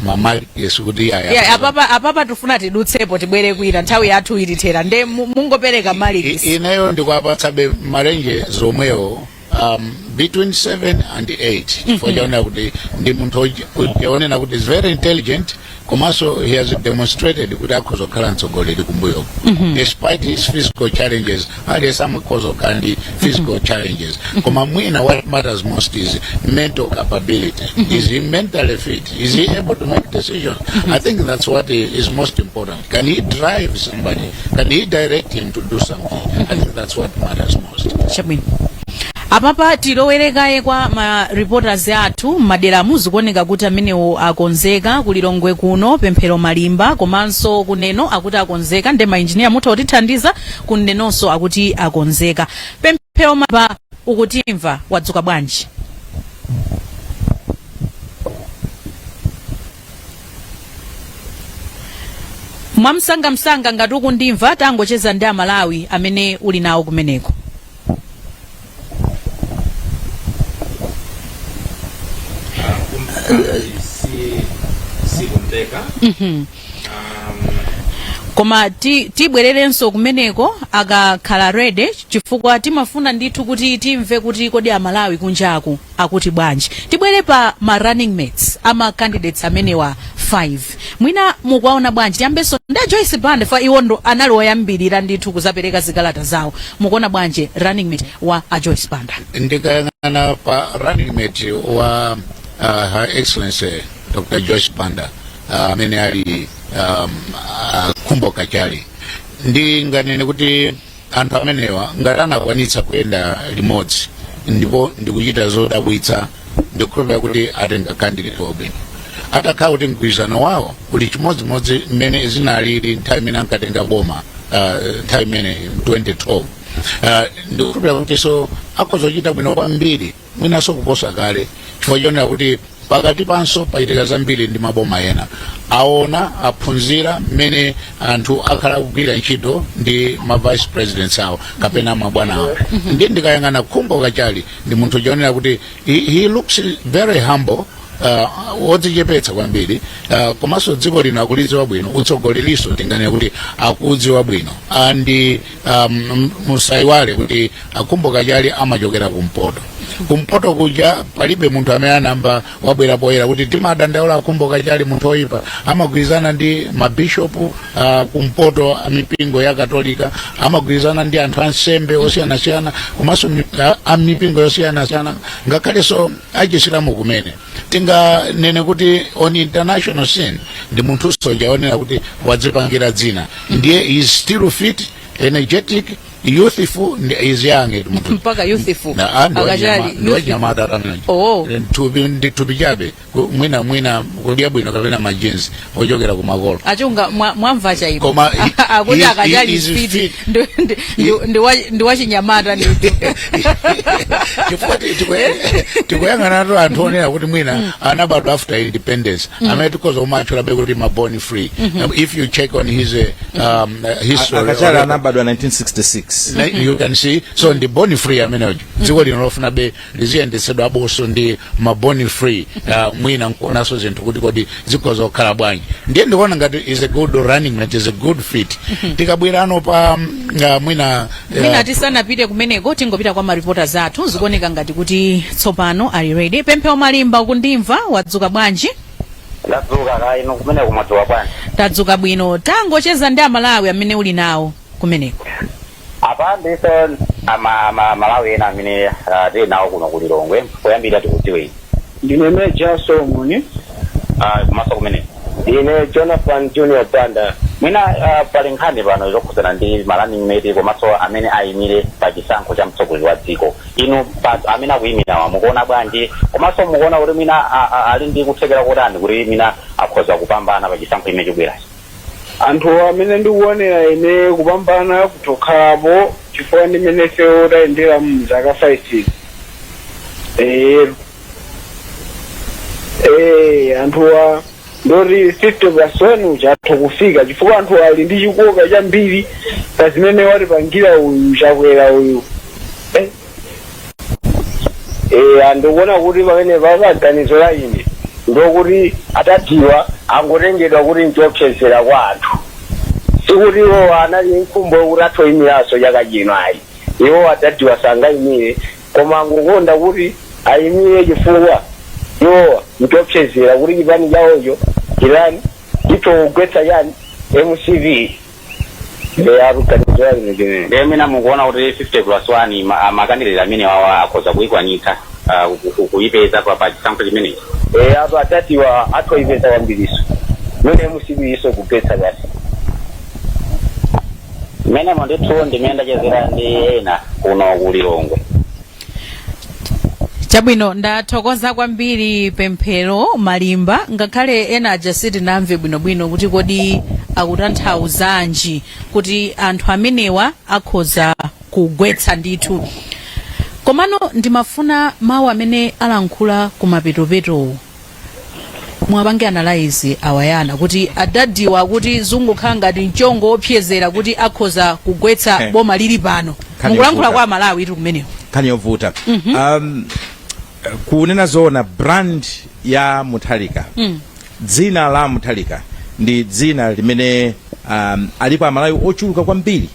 mamali yesu kuti apapa tufuna tidutsepo tibwere kuita nthawi yathu ilithera nde mungopereka malikisa ineyo ndikuapatsabe marenje zomwewo between 7 and 8 for Jona kuti ndi munthu yaonena kuti is very intelligent komanso he has demonstrated kuti akhozokhala mtsogoleri kumbuyo despite his physical challenges ali samakhozoka ndi physical challenges koma mwina what matters most is mental capability. Is he mentally fit? Is he able to make decisions? I think that's what is most important. Can he drive somebody? Can he direct him to do something? I think that's what matters most. Shabwini apapa tilowerekaye kwa ma reporters athu madera muzikuoneka kuti amenewo akonzeka kulilongwe kuno pemphero malimba komanso kuneno akuti akonzeka ndi ma engineer mutha kutithandiza kunenonso akuti akonzeka. Pemphero malimba ukutimva wadzuka bwanji? Mwamsanga ngati ukundimva tangocheza ndi Amalawi amene uli nawo kumeneko. Koma tibwererenso kumeneko akakhala ready chifukwa timafuna ndithu kuti timve kuti kodi Amalawi kunjaku akuti bwanji. Tibwere pa ma running mates ama candidates amenewa 5 mwina mukuwaona bwanji? Tiyambenso ndi Joyce Banda fa iwo ndo anali oyambirira ndithu kuzapereka zikalata zawo. Mukuona bwanji running mate wa Joyce Banda? Ndikayang'ana pa running mate wa Her Excellency Dr Joyce Banda amene ali kumboka chali ndi nganene kuti anthu amenewa ngati anakwanitsa kuyenda limodzi ndipo ndikuchita zodabwitsa ndikukhulupirira kuti atenga candidate wabwino. Atakhala kuti mgwirizano wawo kuli chimodzimodzi mmene zinalili nthawi imene ankatenga boma nthawi imene 2012 ndikukhulupirira kuti so akhozochita bwino kwambiri mwinanso kuposa kale chifukwa chonena kuti pakati panso paitika zambiri ndi maboma ena aona aphunzira mmene anthu akhala kugwira ntchito ndi ma vice presidents awo kapena mabwana awo. Ndi ndikayang'ana kumboka chali ndi munthu chionera kuti he looks very humble, wodzichepetsa kwambiri komanso dziko lino akulidziwa bwino, utsogoleriso tingane kuti akudziwa bwino andi musaiwale kuti akumboka chali amachokera kumpoto kuja palibe munthu amene anamba wabwera poyera kuti timadandaula akumboka chali munthu oyipa. Amagwirizana ndi mabishopu kumpoto amipingo ya Katolika, amagwirizana ndi anthu ansembe osiyanasiyana komanso amipingo yosiyanasiyana ngakhalenso achisilamu kumene. Tinganene kuti on international scene ndi munthu soja onena kuti wadzipangira dzina, ndiye is still fit, energetic, youthful is young mpaka youthful akajali nyamata kana to be jabe mwina kulia bwino kapena majinsi ojogera ku magolo achunga mwamva cha ipo akuti akajali speed ndi wachinyamata ni tikuyangana to antonera kuti mwina anabadwa after independence amati koza umachula bekuti maboni free. If you check on his history akajali anabadwa 1966 you can see so ndi boni free amenejo ziko linofuna be liziyendesedwa aboso ndi maboni free mwina nkonaso zinthu kuti kodi zikoza okhala bwanji ndiye ndikuona ngati is a good running mate, is a good fit. Tikabwirano pa mwina tisanapite kumeneko tingopita kwa maripota zathu zikuoneka ngati kuti tsopano ali ready. Pemphero Malimba ukundimva wadzuka bwanji? Ndadzuka kai no kumeneko mwadzuka bwanji? Tadzuka bwino. Tangocheza ndi amalawi amene uli nawo kumeneko. Apande so Malawi ena amene tili nawo kuno ku Lilongwe poyambira tikutiwe. Ndine Meja Solomon. Kumaso kumene. Ine Jonathan Junior Banda. Mwina pali nkhani pano zokhuzana ndi running mate komanso amene ayimire pa chisankho cha mtsogoleri wa dziko. Inu amene akuyimira mukuona bwanji komanso mukuona kuti mwina ali ndi kuthekera kotani kuti mwina akhoza kupambana pa chisankho imene chikubwerachi? Anthu amene ndikuonera ine kupambana kutokhalapo chifukwa ndimene fewo tayendera mu zaka 5 anthuwa ndoti 50% uchatha kufika chifukwa anthu ali ndi chikoka chambiri pa zimene watipangira uyu chakwera uyu. Andikuona kuti pamene paganizo la ine ndokuti atatiwa angotengedwa kuti nchopsezera kwa anthu sikuti iwo anali mkumbo kuti athoyimiraso chaka chino ayi iwo atatiwa sangayimire koma angokonda kuti ayimire chifukwa iwo nchopsezera kuti chipani chawocho chilani chitogwetsa yani MCV Mina mukuona kuti 50+1 makandidate amene wawa akhoza kuikwanitsa kuipeza pa chisankho chimenechi. Apo atatiwa athoyipeza kwambiriso mene MCV kugwetsa kasi mene mondithu ndimene ndachezera ndi ena kuno ku Lilongwe. Chabwino ndathokoza kwambiri Pemphero Malimba ngakhale ena ajasiti namve bwinobwino kuti kodi akutanthauzanji kuti anthu amenewa akhoza kugwetsa ndithu. Komano ndimafuna mawu amene alankhula kumapetopeto mwapange analyze awayana kuti adadiwa kuti zungukhala ngati mchongo opyezera kuti akhoza kugwetsa boma lili pano mukulankhula kwa Malawi itu kumeneko nkhani yovuta. Kunena zoona brand ya Mutharika dzina la Mutharika ndi dzina limene alipo Amalawi ochuluka kwambiri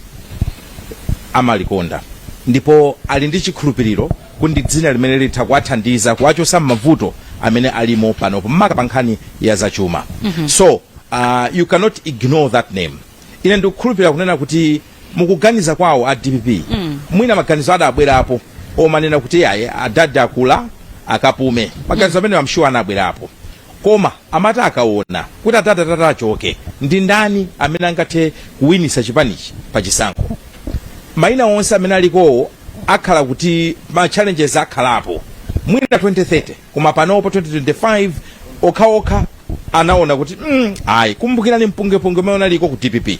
amalikonda ndipo ali ndi chikhulupiriro kuti dzina limene litha kuwathandiza kuwachotsa mavuto amene alimo panopo maka pa nkhani ya zachuma. So you cannot ignore that name. Ine ndikukhulupirira kunena kuti mukuganiza kwawo a DPP mwina maganizo adabwerapo omanena kuti aye adadi akula akapume maganizo amene amshuwa anabwerapo koma amati akaona kuti atata achoke ndi ndani amene angathe kuwinisa chipanichi pa chisankho. Maina onse amene alikowo akhala kuti ma challenges akhalapo mwina 2030 koma panopo 2025 okhaokha anaona kuti ayi kumbukirani mpungepunge umene unaliko ku DPP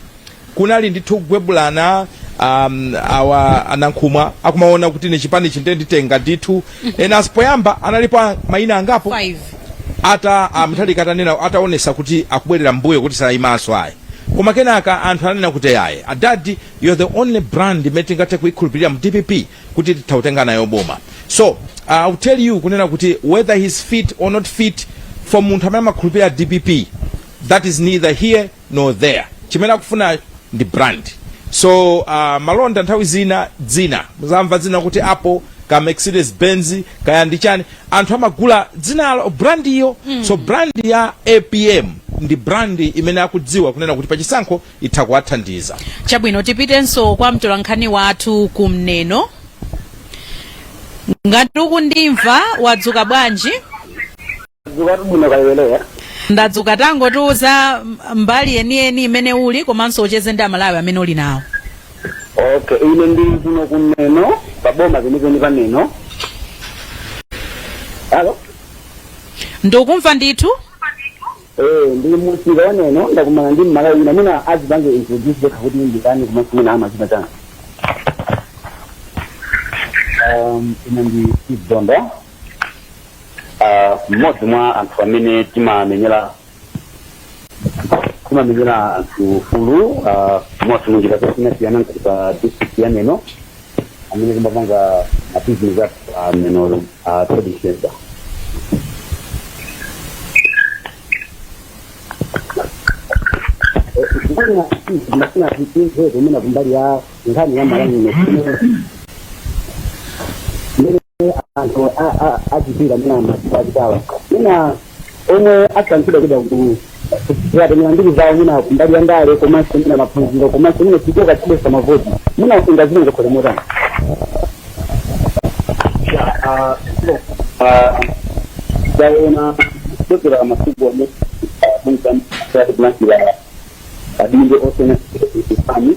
kunali ndithu kugwebulana awa anankhumwa akumaona kuti ne chipani chindenditenga ndithu ena asipoyamba analipo maina angapo 5 ata Mutharika atanena ataonesa kuti akubwerera mbuyo kuti salayimaso ayi koma kenaka anthu ananena kuti ayi adadi you're the only brand imene tingathe kuikhulupirira mu DPP kuti titautenga nayo boma. So I'll tell you kunena kuti whether he's fit or not fit for munthu amene amakhulupirira DPP that is neither here nor there. Chimene akufuna ndi brand. So malonda nthawi zina dzina muzamva dzina kuti Apple ka Mercedes Benz kaya ndichani anthu amagula dzina brand iyo. So brand ya APM ndi brand imene akudziwa kunena kuti pachisankho itha kuwathandiza. Chabwino tipitenso kwa mtolankhani wathu kumneno ngati ukundimva wadzuka bwanji? Ndadzuka tangotiuza mbali yeniyeni imene uli komanso ucheze ndi Amalawi amene uli nawo. Okay, ine ndi kuno kuneno paboma zenizeni paneno. Alo? Ndokumva ndithu? Ndi musika waneno ndakumana ndi mmalawi ina mina azibange introduce the kuti ndikani kumasina ama zipatana. Ina ndi Steve Donda. Mmodzi mwa anthu amene timamenyera anthu fulu mmodzi munjira zosiyana pa district ya Neno amene timapanga mabusiness athu Neno trading center. Ndina kitinze kumena kumbali ya nkhani ya malani anthu achipira mina machitawa mina omwe asankhira kuda kuti ndiri zawo mina kumbali ya ndale komanso mina maphunziro komanso mina chikoka chibesa mavoti mina ungazine zokhole daona dokera masiku omwe kunkamsakulangira adinde osena ifani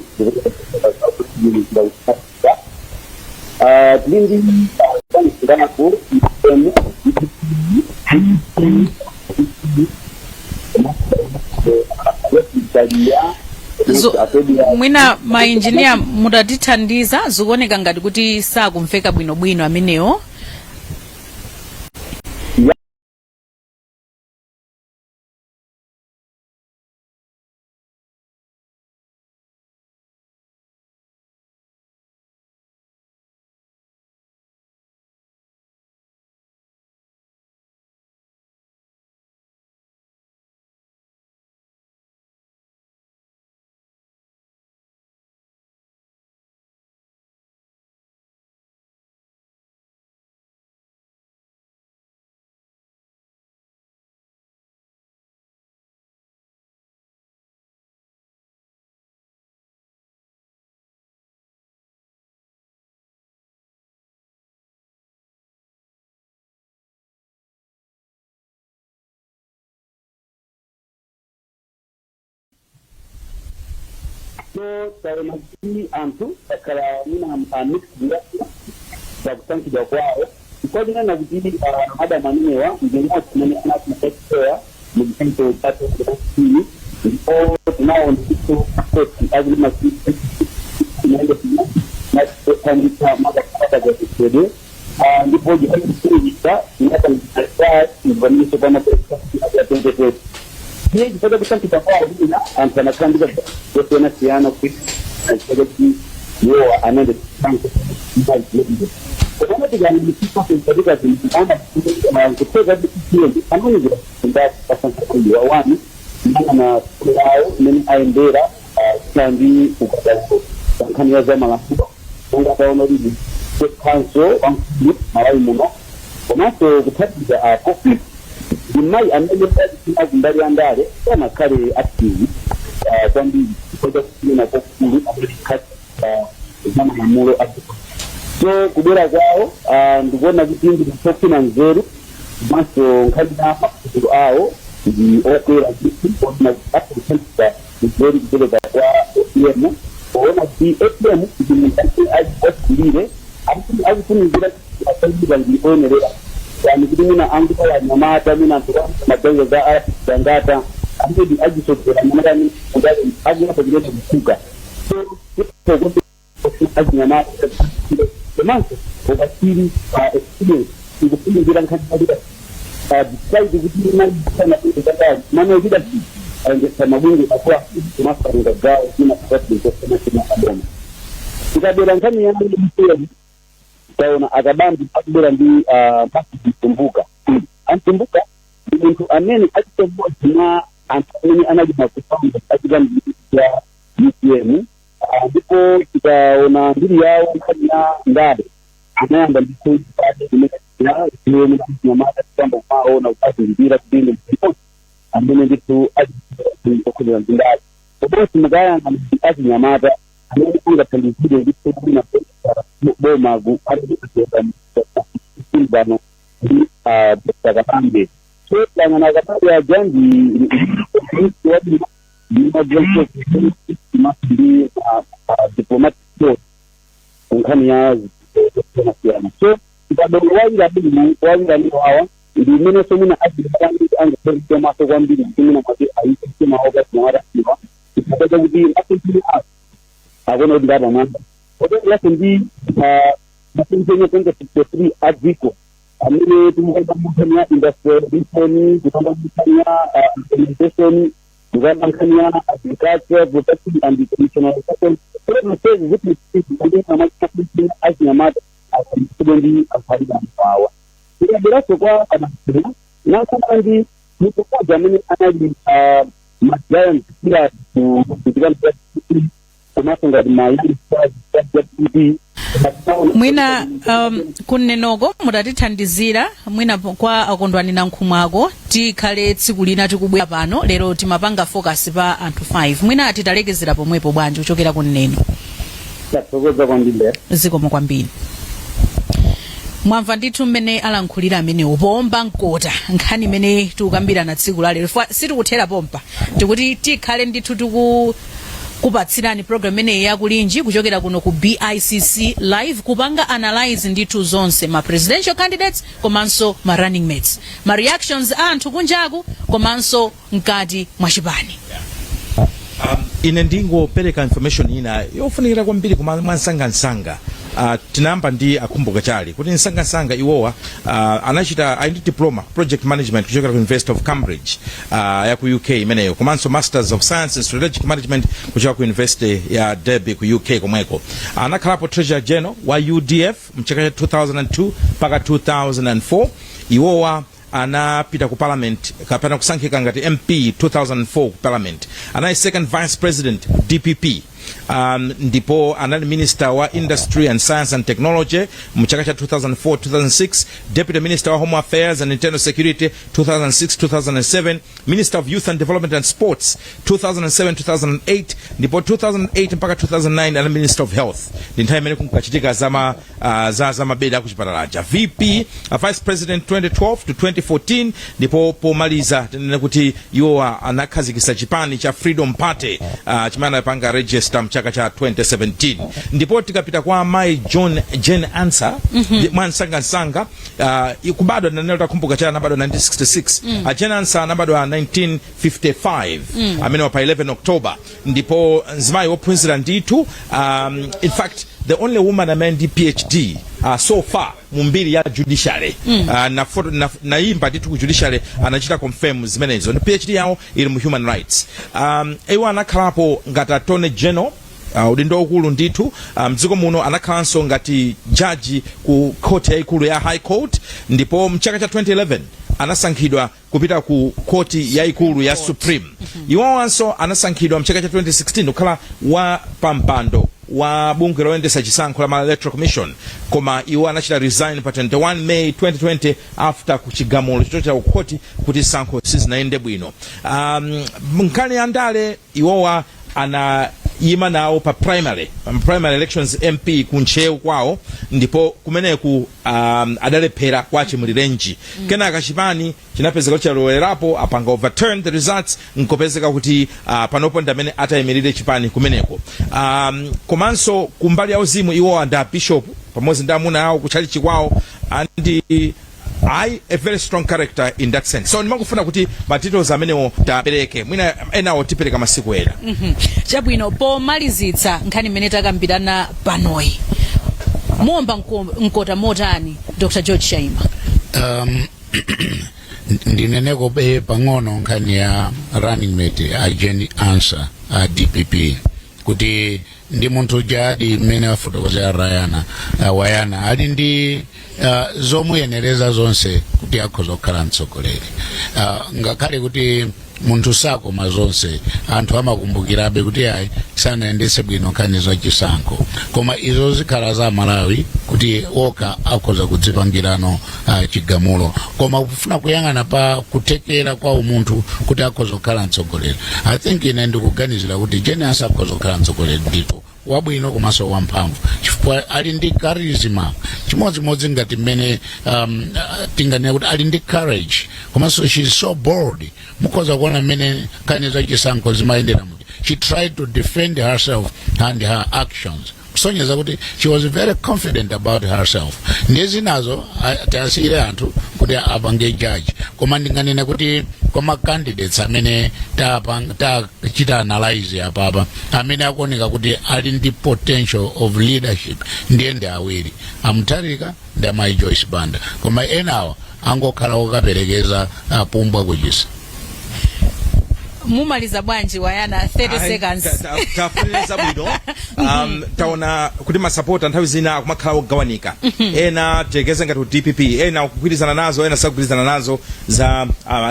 Kulinji ndana ku mwina mainjinia mutatithandiza zikuoneka ngati kuti sakumveka bwinobwino amenewo. So taimaki antu takala mina mix bila ya kusankija kwao because na kujidi mada manewa ndio tunani anakutetea mjinto tatu kumi au tunao ndio agreement ndio na kuandika mada kwa studio ndipo jikita inata mtasa ibadilishe kama pesa ya 2020 hii kidogo kusankija kwao bila antana kandika tena siano kitu yo anaenda kama tigani mtipa katika zimana kutoka hiyo kama ni ndio sasa kwa wani na kwao ni aendera kandi ukatako kani ya zama la kubwa unga taona hivi kanso mawai muno kama so kutatika kofi imai ambaye ndani ya ndare kama kare active kwambi kwa kuna kokulu kati zama na mulo so kubera kwao ndikuona kipindi kutoka na nzeru maso nkadi hapa kutoka ao ni okera kitu na hapo sasa nzeru kutoka kwa OPM kuona OPM kimintaki ajikulire hapo kunizira asaidi bangi onerera yani kidimina angu kwa nyamata mina kwa majengo za dangata hapo di ajisokera ndani ndani aje hapo ndio kusuka so kitu nyamata manso obasiri experience ngikufuna ngira nkhani decide ukuthi mali sana ukutaka mama ukida ngisema bungu akwa master ngagao kina sababu ndio kama abona ikabela nkhani yangu mtoni taona akabambi akubera ndi pakikumbuka antumbuka mtu ameni akitomboa na antoni anajima kupanga akigani ya UPM ndipo tutaona ndiri yao kanya ndade anaenda ndipo pale nimekuja ndio mnamata kwamba wao na upate ndira kudini ndipo ambene ndipo ajikuwa ndindade kwa mgaya na ajinyamata anaenda tandizide ndipo kuna boma gu bano takapambe so na kapambe ya jambi wadi ni diplomatic na zinasiyana. So ikabidi wawila ni hawa ndi mene somina adibani anga perike maso kwa mbili kimina mwazi aiki maoga kumara kiwa ikabidi wudi akinti agono ndaba manda odo yake ndi masinjenye kwenye 63 adiko amene tumukamba mutania industrial research kutamba mutania implementation kutamba mutania agriculture protection and traditional second so message vipi ndio kama kitu azinamata akundi afariba mfawa bila bila kwa anasema na kama ndi mtu kwa jamii anaji majani kila kupiga kama tunga mai mwina kunenogo mutatithandizira mwina kwa akondwani na nkhumwako tikhale tsiku lina tikubwera pano lero timapanga focus pa anthu 5 mwina atitalekezera pomwepo bwanji kuchokera kuneno zikomo kwambiri mwamva ndithu mmene alankhulira amenewo pomba mkota nkhani imene tikukambirana tsiku la lero sitikuthera pompa tikuti tikhale ndithu kupatsirani program imene ya Kulinji kuchokera kuno ku BICC live kupanga analyze ndithu zonse ma presidential candidates komanso ma running mates ma reactions anthu kunjaku komanso mkati mwa chipani. Ine ndingopereka information ina yofunikira kwambiri mwansangansanga. Tinamba ndi akumbuka chali kuti nsangansanga iwowa anachita I diploma project management kuchokera ku University of Cambridge ya ku UK imeneyo komanso masters of science and strategic management kuchokera ku University ya Derby ku UK komweko. Anakhalapo treasurer general wa UDF mchaka cha 2002 mpaka 2004. Iwowa anapita ku parliament kapena kusankhika ngati MP 2004 ku parliament. Anali second vice president DPP. Ndipo anali minister wa industry and science and technology mchaka cha 2004-2006, deputy minister wa home affairs and internal security 2006-2007, minister of youth and development and sports 2007-2008, ndipo 2008 mpaka 2009 anali minister of health. Ndinthawi imene kunkachitika za mabeda kuchipatalaja. VP vice president 2012-2014, ndipo pomaliza tinene kuti iwo anakhazikitsa chipani cha Freedom Party chimene panga register mchaka cha 2017. Ndipo tikapita kwa mai Jane Answer mwansangansanga kubadwa na neno takumbuka cha nabado 1966. Jane Answer anabadwa 1955 amene pa 11 October. Ndipo nzimayi wophunzira nditu in fact the only woman amend PhD so far mumbiri ya judiciary na imba nditu ku judiciary anachita confirm zimenezo ni PhD yao ili mu human rights. Ewa anakhalapo ngati attorney general udindo ukulu nditu mdziko muno anakhalanso ngati judge ku court ya ikulu ya high court. Ndipo mchaka cha 2011 anasankhidwa kupita ku koti ya ikulu ya supreme. Iwowanso anasankhidwa mchaka cha 2016 kukhala wa pampando wa bunge loyendesa chisankho la electoral commission, koma iwo anachita resign pa 21 May 2020 after kuchigamulo chochocha ukoti kuti sankho sizinayende bwino. Mkani andale iwowa anayima nawo pa primary elections MP kunchewu kwawo, ndipo kumeneku adalephera kwa chimulirenji. Kenaka chipani chinapezeka kuti chalowerapo apanga overturn the results nkopezeka kuti panopo ndamene atayimirire chipani kumeneko. Komanso kumbali ya uzimu iwo anda bishop pamodzi ndi amuna awo kuchalichi kwawo and a very strong character in that sense. So nimangufuna kuti matitles amenewo tapereke mwina enawo tipereka masiku ena. Chabwino pomalizitsa nkhani imene takambirana panoyi momba nkota motani Dr John Chaima. Ndineneko be pang'ono nkhani ya running mate Jane Answer DPP kuti ndi munthu jadi mmene afotokozera wayana ali ndi zomuyenereza zonse kuti akhoza kukhala mtsogoleri. Ngakhale kuti munthu sakoma zonse anthu amakumbukirabe kuti ayi sanayendese bwino nkhani za chisankho, koma izo zikhala za Malawi kuti oka akhoza kudzipangirano chigamulo, koma kufuna kuyang'ana pa kutekera kwa umunthu kuti akhoza kukhala mtsogoleri. I think ine ndikuganizira kuti Jane Answer akhoza kukhala mtsogoleri ndipo wabwino komanso wamphamvu chifukwa ali ndi charisma chimodzimodzi ngati mmene tinganena kuti ali ndi courage komanso she is so bold. Mukhoza kuona mmene nkhani za chisankho zimayendera muti she tried to defend herself and her actions kusonyeza kuti she was very confident about herself. Ndezinazo tasire anthu kuti apange judge. Koma ndinganene kuti koma candidates amene chita analyze apapa amene akuoneka kuti ali ndi potential of leadership ndiye awiri, Amutharika ndi Mai Joyce Banda. Koma enawa angokhala okaperekeza pumbwa kuchisa. Mumaliza bwanji wayana 30 seconds. Tafunza bwino. Taona kuti masapota nthawi zina akumakhala ogawanika. Ena tegeza ngati DPP, ena kugwirizana nazo, ena sakugwirizana nazo za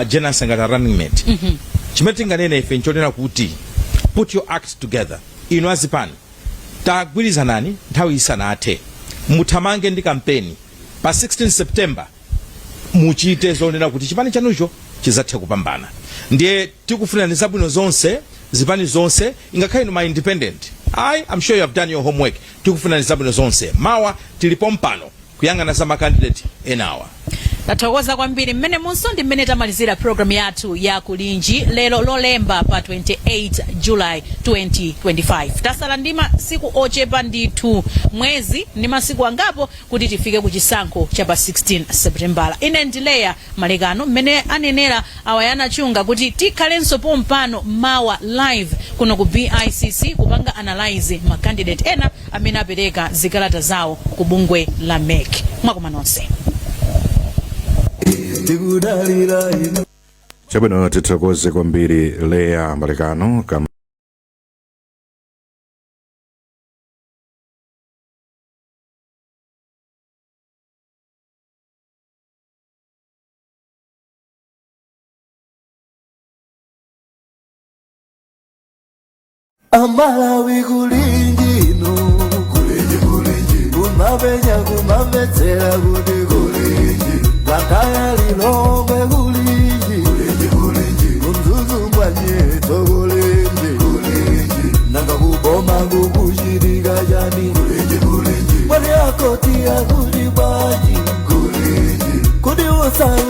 Jenna ngati running mate. Chimene tinganene ife nchonena kuti put your act together. Inu azipani tagwirizanani nthawi isanathe. Muthamange ndi kampeni pa 16 September muchite zonena kuti chipani chanucho chizathe kupambana. Ndiye tikufuna ni zabwino zonse, zipani zonse, ingakhale inu ma independent. I'm sure you have done your homework. Tikufuna ni zabwino zonse. Mawa tilipo mpano kuyangana za makandidate enawa. Tathokoza kwambiri mmene munso ndi mmene tamalizira program yathu ya Kulinji lero lolemba pa 28 July 2025. Tasala ndima siku ochepa ndithu, mwezi ndi masiku angapo kuti tifike ku chisankho cha pa 16 September. Ine ndi Leah Malekano mmene anenera awayana chunga kuti tikhalenso pompano mawa live kuno ku BICC kupanga analyze ma candidate ena amene apereka zikalata zawo ku bungwe la MEC. Mwakoma nonse. Chabwino tithokoze kwambiri Leah Malekano Amalawi Kulinji no Kulinji kumavenya kumavetsera kuti Kulinji Lakaya lilongwe Kulinji Kumzuzu mbwanye Kulinji Nanga kuboma kukushirika jani Kulinji Mwani akoti ya kulibaji Kulinji Kudi usala